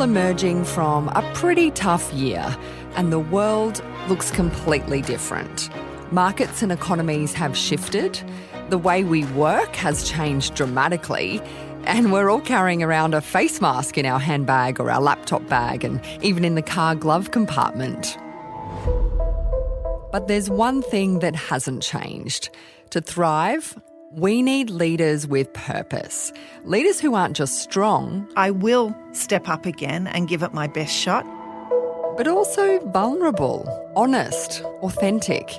emerging from a pretty tough year, and the world looks completely different. Markets and economies have shifted, the way we work has changed dramatically, and we're all carrying around a face mask in our handbag or our laptop bag and even in the car glove compartment. But there's one thing that hasn't changed. To thrive, we need leaders with purpose. Leaders who aren't just strong. I will step up again and give it my best shot. But also vulnerable, honest, authentic.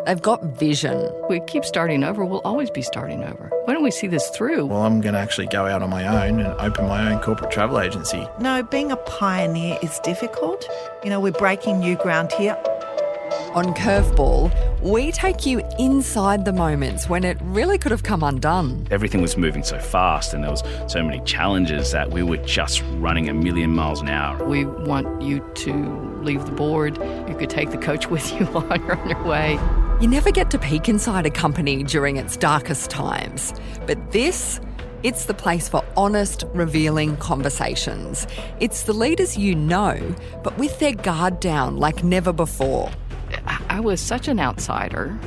They've got vision. We keep starting over, we'll always be starting over. Why don't we see this through? Well, I'm going to actually go out on my own and open my own corporate travel agency. No, being a pioneer is difficult. We're breaking new ground here. On Curveball, we take you inside the moments when it really could have come undone. Everything was moving so fast and there was so many challenges that we were just running a million miles an hour. We want you to leave the board. You could take the coach with you while you're on your way. You never get to peek inside a company during its darkest times. But it's the place for honest, revealing conversations. It's the leaders you know, but with their guard down like never before. I was such an outsider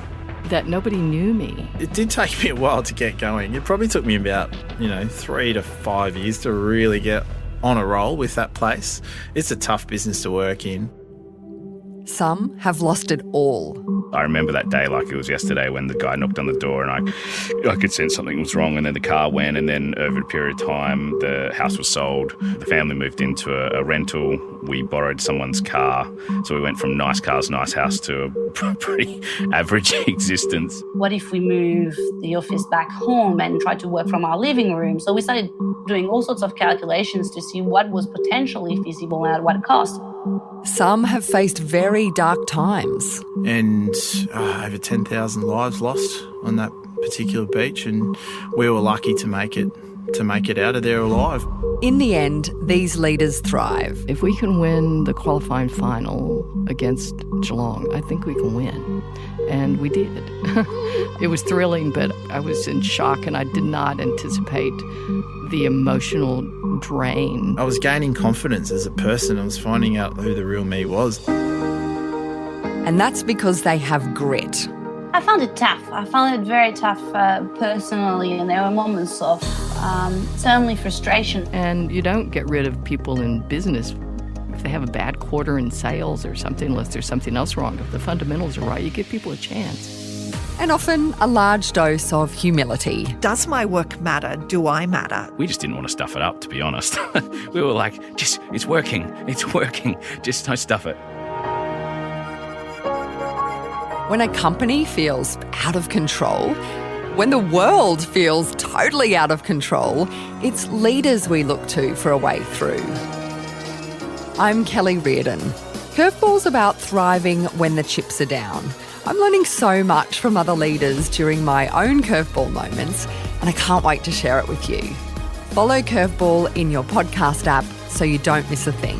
that nobody knew me. It did take me a while to get going. It probably took me about, 3 to 5 years to really get on a roll with that place. It's a tough business to work in. Some have lost it all. I remember that day like it was yesterday when the guy knocked on the door and I could sense something was wrong, and then the car went, and then over a period of time the house was sold. The family moved into a rental. We borrowed someone's car. So we went from nice cars, nice house to a pretty average existence. What if we move the office back home and try to work from our living room? So we started doing all sorts of calculations to see what was potentially feasible and at what cost. Some have faced very dark times. And over 10,000 lives lost on that particular beach, and we were lucky to make it out of there alive. In the end, these leaders thrive. If we can win the qualifying final against Geelong, I think we can win. And we did. It was thrilling, but I was in shock and I did not anticipate the emotional drain. I was gaining confidence as a person. I was finding out who the real me was. And that's because they have grit. I found it tough. I found it very tough personally, and there were moments of certainly frustration. And you don't get rid of people in business if they have a bad quarter in sales or something, unless there's something else wrong. If the fundamentals are right, you give people a chance. And often a large dose of humility. Does my work matter? Do I matter? We just didn't want to stuff it up, to be honest. We were like, it's working, just don't stuff it. When a company feels out of control, when the world feels totally out of control, it's leaders we look to for a way through. I'm Kelly Reardon. Curveball's about thriving when the chips are down. I'm learning so much from other leaders during my own curveball moments, and I can't wait to share it with you. Follow Curveball in your podcast app so you don't miss a thing.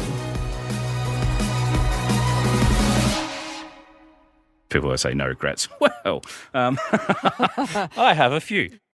People always say no regrets. Well, I have a few.